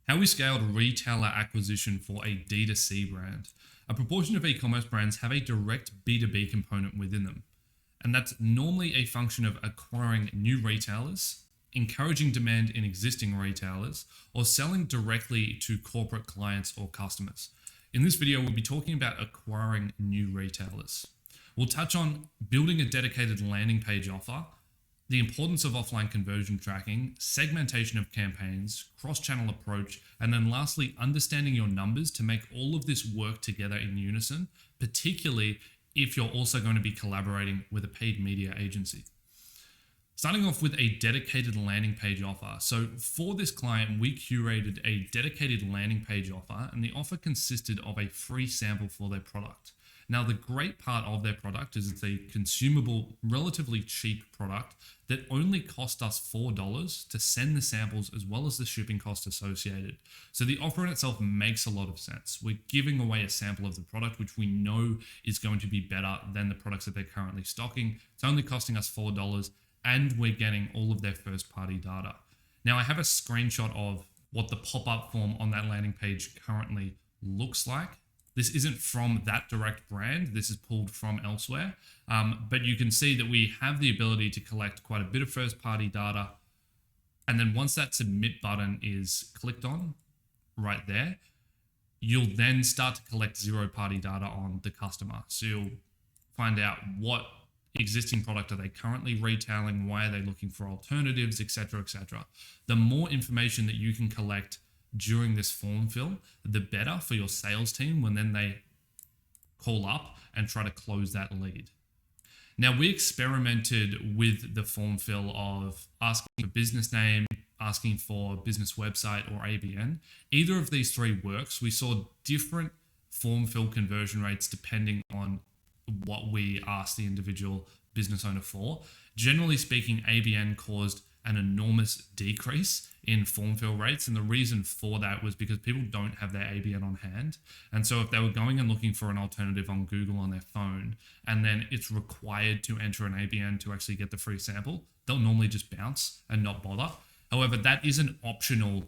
How we scaled retailer acquisition for a D2C brand. A proportion of e-commerce brands have a direct B2B component within them. And that's normally a function of acquiring new retailers, encouraging demand in existing retailers, or selling directly to corporate clients or customers. In this video, we'll be talking about acquiring new retailers. We'll touch on building a dedicated landing page offer, the importance of offline conversion tracking, segmentation of campaigns, cross-channel approach, and then lastly, understanding your numbers to make all of this work together in unison, particularly if you're also going to be collaborating with a paid media agency. Starting off with a dedicated landing page offer. So for this client, we curated a dedicated landing page offer, and the offer consisted of a free sample for their product. Now, the great part of their product is it's a consumable, relatively cheap product that only cost us $4 to send the samples as well as the shipping cost associated. So the offer in itself makes a lot of sense. We're giving away a sample of the product, which we know is going to be better than the products that they're currently stocking. It's only costing us $4, and we're getting all of their first-party data. Now, I have a screenshot of what the pop-up form on that landing page currently looks like. This isn't from that direct brand. This is pulled from elsewhere. But you can see that we have the ability to collect quite a bit of first-party data. And then once that submit button is clicked on right there, you'll then start to collect zero-party data on the customer. So you'll find out what existing product are they currently retailing, why are they looking for alternatives, etc., etc. The more information that you can collect during this form fill, the better for your sales team when then they call up and try to close that lead. Now, we experimented with the form fill of asking for business name, asking for business website or ABN. Either of these three works. We saw different form fill conversion rates depending on what we asked the individual business owner for. Generally speaking, ABN caused an enormous decrease in form fill rates. And the reason for that was because people don't have their ABN on hand. And so if they were going and looking for an alternative on Google on their phone, and then it's required to enter an ABN to actually get the free sample, they'll normally just bounce and not bother. However, that is an optional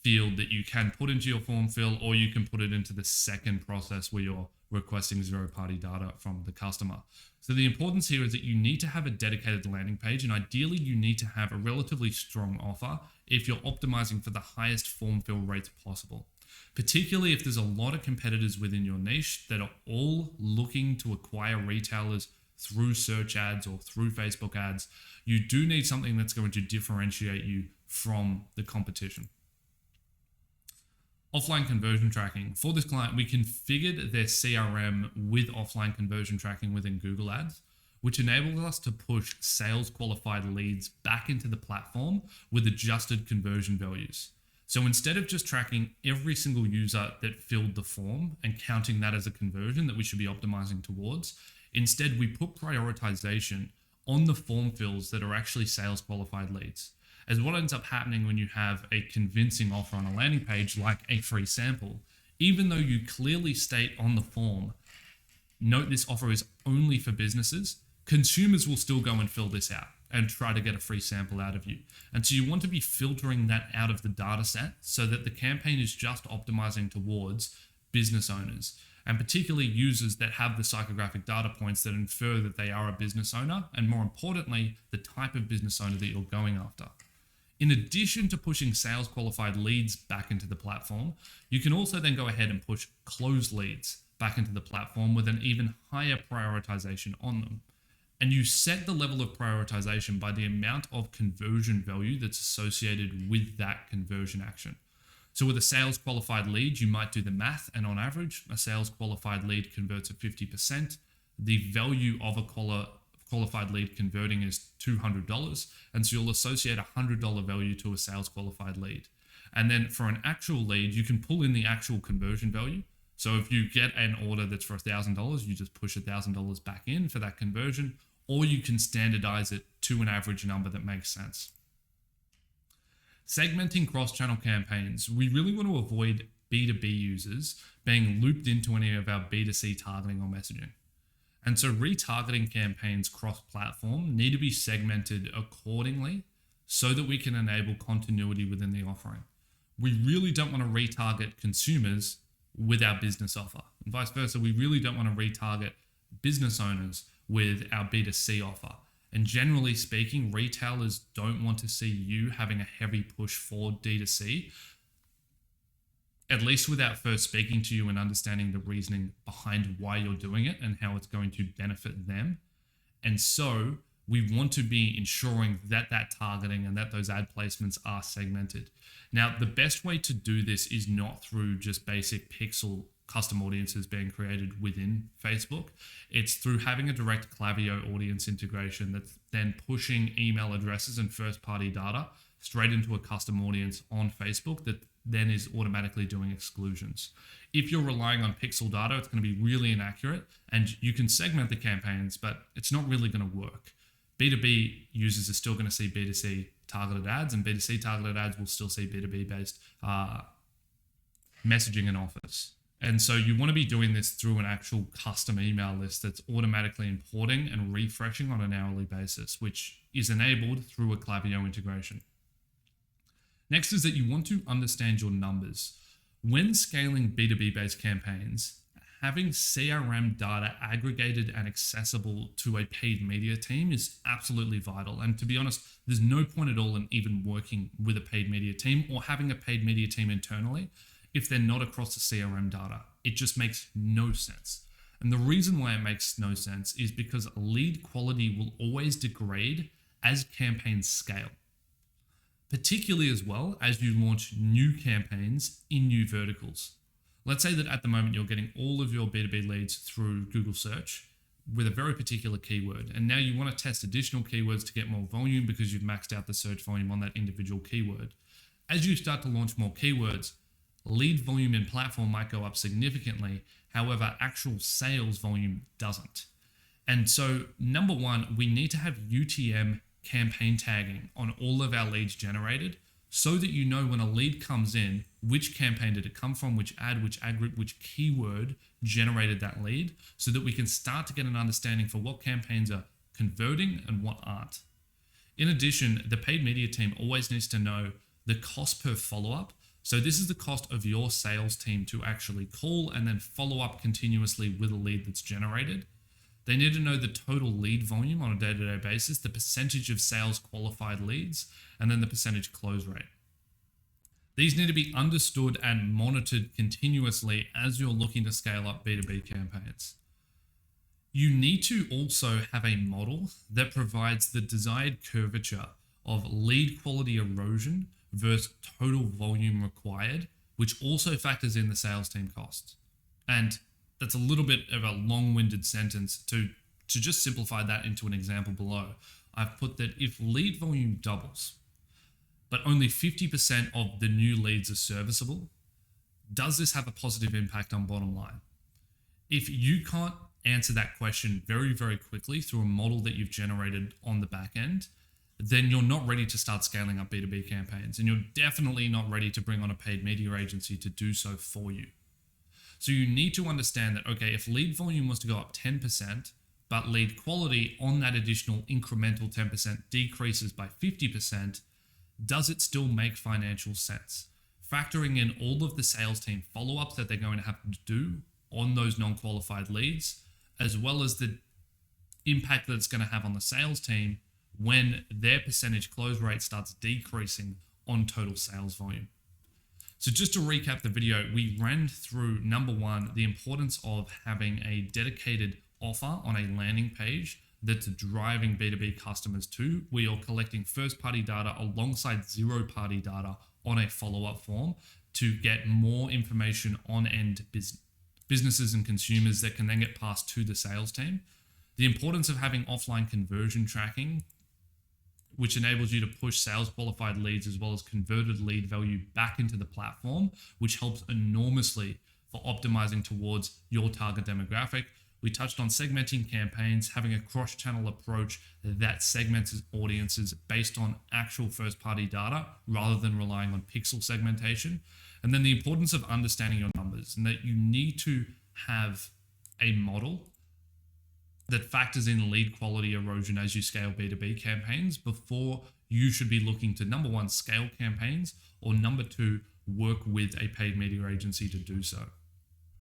field that you can put into your form fill, or you can put it into the second process where you're requesting zero-party data from the customer. So the importance here is that you need to have a dedicated landing page, and ideally you need to have a relatively strong offer if you're optimizing for the highest form fill rates possible. Particularly if there's a lot of competitors within your niche that are all looking to acquire retailers through search ads or through Facebook ads, you do need something that's going to differentiate you from the competition. Offline conversion tracking. For this client, we configured their CRM with offline conversion tracking within Google Ads, which enables us to push sales qualified leads back into the platform with adjusted conversion values. So instead of just tracking every single user that filled the form and counting that as a conversion that we should be optimizing towards, instead we put prioritization on the form fills that are actually sales qualified leads. As what ends up happening when you have a convincing offer on a landing page like a free sample, even though you clearly state on the form, note this offer is only for businesses, consumers will still go and fill this out and try to get a free sample out of you. And so you want to be filtering that out of the data set so that the campaign is just optimizing towards business owners, and particularly users that have the psychographic data points that infer that they are a business owner, and more importantly, the type of business owner that you're going after. In addition to pushing sales qualified leads back into the platform, you can also then go ahead and push closed leads back into the platform with an even higher prioritization on them. And you set the level of prioritization by the amount of conversion value that's associated with that conversion action. So with a sales qualified lead, you might do the math, and on average, a sales qualified lead converts at 50%. The value of a qualified lead converting is $200, and so you'll associate a $100 value to a sales qualified lead. And then for an actual lead, you can pull in the actual conversion value. So if you get an order that's for $1,000, you just push $1,000 back in for that conversion, or you can standardize it to an average number that makes sense. Segmenting cross-channel campaigns. We really want to avoid B2B users being looped into any of our B2C targeting or messaging. And so retargeting campaigns cross-platform need to be segmented accordingly so that we can enable continuity within the offering. we really don't want to retarget consumers with our business offer. And vice versa, we really don't want to retarget business owners with our B2C offer. And generally speaking, retailers don't want to see you having a heavy push for D2C, at least without first speaking to you and understanding the reasoning behind why you're doing it and how it's going to benefit them. And so we want to be ensuring that that targeting and that those ad placements are segmented. Now, the best way to do this is not through just basic pixel custom audiences being created within Facebook. It's through having a direct Klaviyo audience integration that's then pushing email addresses and first-party data straight into a custom audience on Facebook that then is automatically doing exclusions. If you're relying on pixel data, it's going to be really inaccurate, and you can segment the campaigns, but it's not really going to work. B2B users are still going to see B2C targeted ads, and B2C targeted ads will still see B2B based messaging and offers. And so you want to be doing this through an actual custom email list that's automatically importing and refreshing on an hourly basis, which is enabled through a Klaviyo integration. Next is that you want to understand your numbers. When scaling B2B based campaigns, having CRM data aggregated and accessible to a paid media team is absolutely vital. And to be honest, there's no point at all in even working with a paid media team or having a paid media team internally if they're not across the CRM data. It just makes no sense. And the reason why it makes no sense is because lead quality will always degrade as campaigns scale, particularly as well as you launch new campaigns in new verticals. Let's say that at the moment you're getting all of your B2B leads through Google search with a very particular keyword, and now you want to test additional keywords to get more volume because you've maxed out the search volume on that individual keyword. As you start to launch more keywords, lead volume in platform might go up significantly. However, actual sales volume doesn't. And so, number one, we need to have UTM campaign tagging on all of our leads generated so that you know when a lead comes in, which campaign did it come from, which ad group, which keyword generated that lead, so that we can start to get an understanding for what campaigns are converting and what aren't. In addition, the paid media team always needs to know the cost per follow-up. So this is the cost of your sales team to actually call and then follow up continuously with a lead that's generated. They need to know the total lead volume on a day-to-day basis, the percentage of sales qualified leads, and then the percentage close rate. These need to be understood and monitored continuously as you're looking to scale up B2B campaigns. You need to also have a model that provides the desired curvature of lead quality erosion versus total volume required, which also factors in the sales team costs. And that's a little bit of a long-winded sentence. To just simplify that into an example below, I've put that if lead volume doubles, but only 50% of the new leads are serviceable, does this have a positive impact on bottom line? If you can't answer that question very, very quickly through a model that you've generated on the back end, then you're not ready to start scaling up B2B campaigns, and you're definitely not ready to bring on a paid media agency to do so for you. So you need to understand that, okay, if lead volume was to go up 10%, but lead quality on that additional incremental 10% decreases by 50%, does it still make financial sense? Factoring in all of the sales team follow-ups that they're going to have to do on those non-qualified leads, as well as the impact that it's going to have on the sales team when their percentage close rate starts decreasing on total sales volume. So just to recap the video, we ran through, number one, the importance of having a dedicated offer on a landing page that's driving B2B customers to, where you're collecting first-party data alongside zero-party data on a follow-up form to get more information on end businesses and consumers that can then get passed to the sales team. The importance of having offline conversion tracking, which enables you to push sales qualified leads as well as converted lead value back into the platform, which helps enormously for optimizing towards your target demographic. We touched on segmenting campaigns, having a cross-channel approach that segments audiences based on actual first-party data rather than relying on pixel segmentation. And then the importance of understanding your numbers, and that you need to have a model that factors in lead quality erosion as you scale B2B campaigns before you should be looking to, number one, scale campaigns, or number two, work with a paid media agency to do so.